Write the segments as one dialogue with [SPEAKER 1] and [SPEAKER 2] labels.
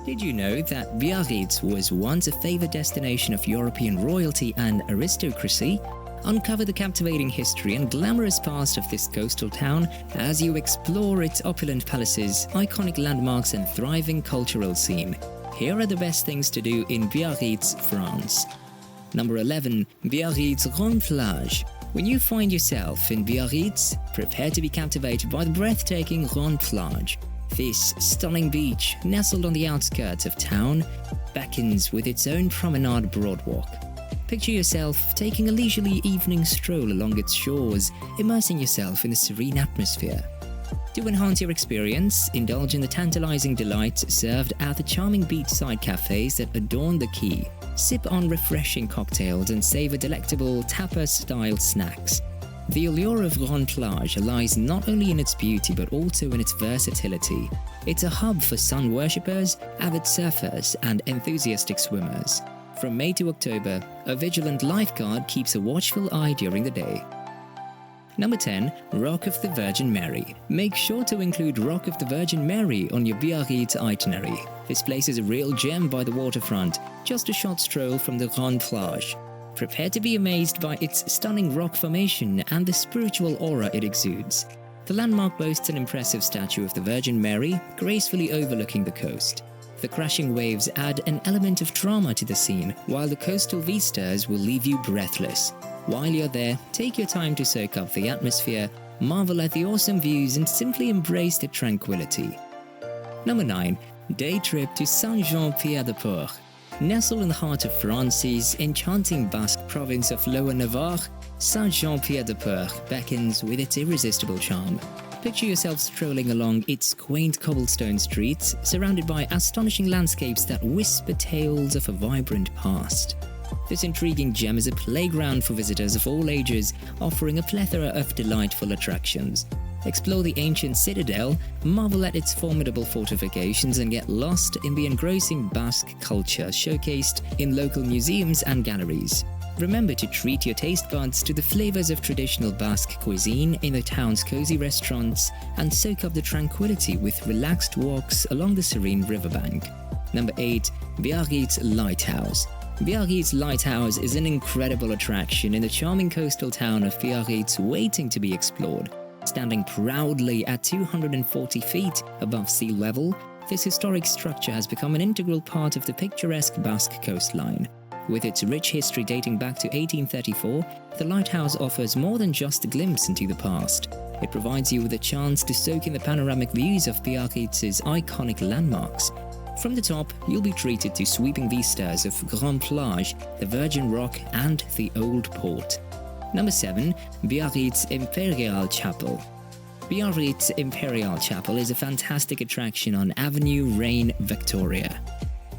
[SPEAKER 1] Did you know that Biarritz was once a favored destination of European royalty and aristocracy? Uncover the captivating history and glamorous past of this coastal town as you explore its opulent palaces, iconic landmarks and thriving cultural scene. Here are the best things to do in Biarritz, France. Number 11. Biarritz Grande Plage. When you find yourself in Biarritz, prepare to be captivated by the breathtaking Grande Plage. This stunning beach, nestled on the outskirts of town, beckons with its own promenade boardwalk. Picture yourself taking a leisurely evening stroll along its shores, immersing yourself in the serene atmosphere. To enhance your experience, indulge in the tantalizing delights served at the charming beachside cafes that adorn the quay. Sip on refreshing cocktails and savor delectable tapas-style snacks. The allure of Grande Plage lies not only in its beauty but also in its versatility. It's a hub for sun worshippers, avid surfers, and enthusiastic swimmers. From May to October, a vigilant lifeguard keeps a watchful eye during the day. Number 10. Rock of the Virgin Mary. Make sure to include Rock of the Virgin Mary on your Biarritz itinerary. This place is a real gem by the waterfront, just a short stroll from the Grande Plage. Prepare to be amazed by its stunning rock formation and the spiritual aura it exudes. The landmark boasts an impressive statue of the Virgin Mary, gracefully overlooking the coast. The crashing waves add an element of drama to the scene, while the coastal vistas will leave you breathless. While you're there, take your time to soak up the atmosphere, marvel at the awesome views, and simply embrace the tranquility. Number 9. Day trip to Saint-Jean-Pied-de-Port. Nestled in the heart of France's enchanting Basque province of Lower Navarre, Saint-Jean-Pied-de-Port beckons with its irresistible charm. Picture yourself strolling along its quaint cobblestone streets, surrounded by astonishing landscapes that whisper tales of a vibrant past. This intriguing gem is a playground for visitors of all ages, offering a plethora of delightful attractions. Explore the ancient citadel, marvel at its formidable fortifications, and get lost in the engrossing Basque culture showcased in local museums and galleries. Remember to treat your taste buds to the flavors of traditional Basque cuisine in the town's cozy restaurants and soak up the tranquility with relaxed walks along the serene riverbank. Number 8. Virguit Lighthouse. Virguit Lighthouse is an incredible attraction in the charming coastal town of Biarritz waiting to be explored. Standing proudly at 240 feet above sea level, this historic structure has become an integral part of the picturesque Basque coastline. With its rich history dating back to 1834, the lighthouse offers more than just a glimpse into the past. It provides you with a chance to soak in the panoramic views of Biarritz's iconic landmarks. From the top, you'll be treated to sweeping vistas of Grande Plage, the Virgin Rock, and the Old Port. Number 7. Biarritz Imperial Chapel. Biarritz Imperial Chapel is a fantastic attraction on Avenue Reine Victoria.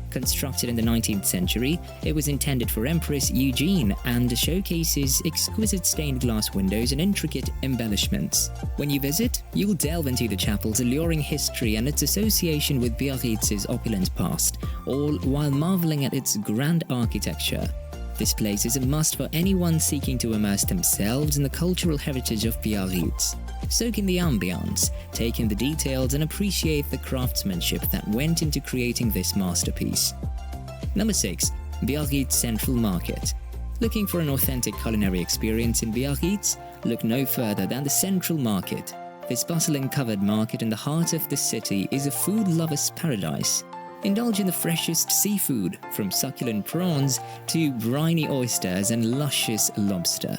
[SPEAKER 1] Constructed in the 19th century, it was intended for Empress Eugene and showcases exquisite stained glass windows and intricate embellishments. When you visit, you'll delve into the chapel's alluring history and its association with Biarritz's opulent past, all while marveling at its grand architecture. This place is a must for anyone seeking to immerse themselves in the cultural heritage of Biarritz. Soak in the ambiance, take in the details, and appreciate the craftsmanship that went into creating this masterpiece. Number 6. Biarritz Central Market. Looking for an authentic culinary experience in Biarritz? Look no further than the Central Market. This bustling covered market in the heart of the city is a food lover's paradise. Indulge in the freshest seafood, from succulent prawns to briny oysters and luscious lobster.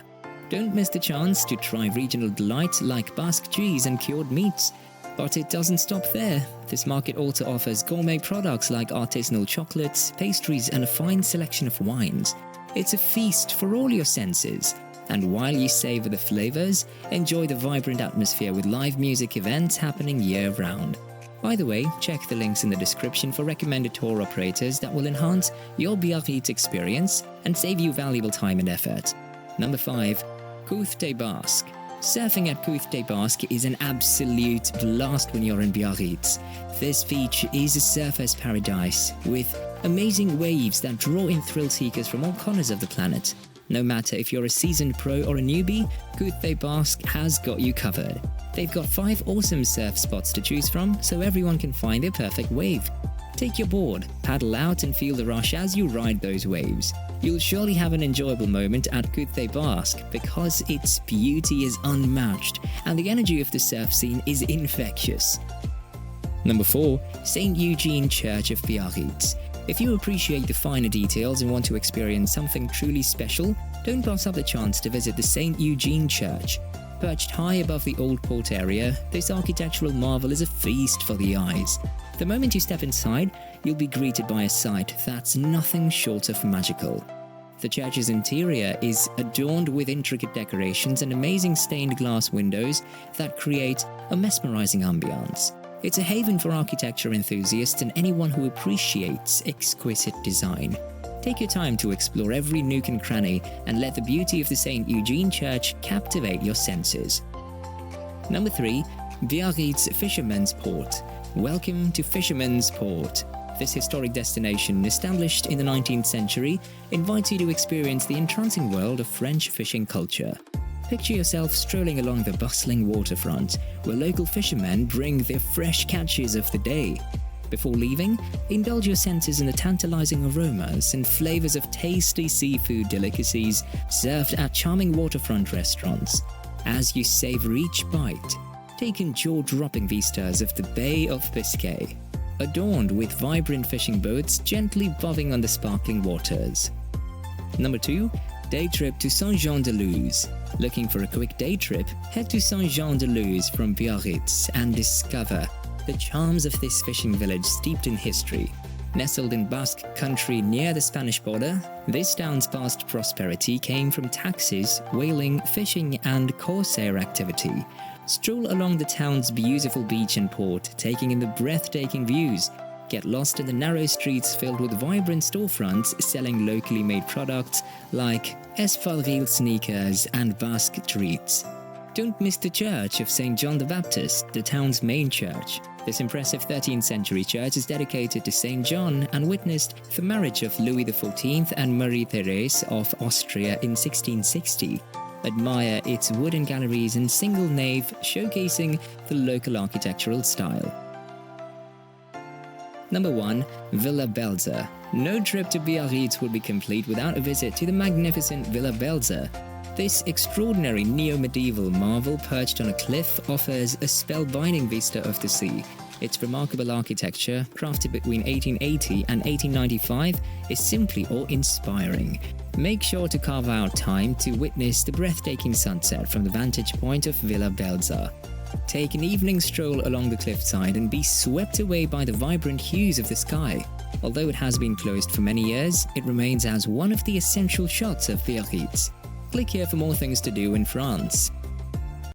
[SPEAKER 1] Don't miss the chance to try regional delights like Basque cheese and cured meats. But it doesn't stop there. This market also offers gourmet products like artisanal chocolates, pastries, and a fine selection of wines. It's a feast for all your senses. And while you savor the flavors, enjoy the vibrant atmosphere with live music events happening year-round. By the way, check the links in the description for recommended tour operators that will enhance your Biarritz experience and save you valuable time and effort. Number 5. Côte des Basques. Surfing at Côte des Basques is an absolute blast when you're in Biarritz. This beach is a surfer's paradise, with amazing waves that draw in thrill seekers from all corners of the planet. No matter if you're a seasoned pro or a newbie, Côte des Basques has got you covered. They've got 5 awesome surf spots to choose from, so everyone can find their perfect wave. Take your board, paddle out and feel the rush as you ride those waves. You'll surely have an enjoyable moment at Côte Basque because its beauty is unmatched and the energy of the surf scene is infectious. Number 4. St. Eugene Church of Biarritz. If you appreciate the finer details and want to experience something truly special, don't pass up the chance to visit the St. Eugene Church. Perched high above the old port area, this architectural marvel is a feast for the eyes. The moment you step inside, you'll be greeted by a sight that's nothing short of magical. The church's interior is adorned with intricate decorations and amazing stained glass windows that create a mesmerizing ambiance. It's a haven for architecture enthusiasts and anyone who appreciates exquisite design. Take your time to explore every nook and cranny and let the beauty of the St. Eugene Church captivate your senses. Number 3. Biarritz Fishermans Port. Welcome to Fishermans Port. This historic destination, established in the 19th century, invites you to experience the entrancing world of French fishing culture. Picture yourself strolling along the bustling waterfront, where local fishermen bring their fresh catches of the day. Before leaving, indulge your senses in the tantalizing aromas and flavors of tasty seafood delicacies served at charming waterfront restaurants. As you savor each bite, take in jaw-dropping vistas of the Bay of Biscay, adorned with vibrant fishing boats gently bobbing on the sparkling waters. Number 2. Day trip to John de Luz. Looking for a quick day trip? Head to John de Luz from Biarritz and discover the charms of this fishing village steeped in history. Nestled in Basque country near the Spanish border, this town's past prosperity came from taxis, whaling, fishing, and corsair activity. Stroll along the town's beautiful beach and port, taking in the breathtaking views. Get lost in the narrow streets filled with vibrant storefronts selling locally made products like espadrille sneakers and Basque treats. Don't miss the Church of St. John the Baptist, the town's main church. This impressive 13th century church is dedicated to St. John and witnessed the marriage of Louis XIV and Marie-Thérèse of Austria in 1660. Admire its wooden galleries and single nave showcasing the local architectural style. Number 1. Villa Belzer. No trip to Biarritz would be complete without a visit to the magnificent Villa Belzer. This extraordinary neo-medieval marvel perched on a cliff offers a spellbinding vista of the sea. Its remarkable architecture, crafted between 1880 and 1895, is simply awe-inspiring. Make sure to carve out time to witness the breathtaking sunset from the vantage point of Villa Belzer. Take an evening stroll along the cliffside and be swept away by the vibrant hues of the sky. Although it has been closed for many years, it remains as one of the essential shots of Biarritz. Click here for more things to do in France.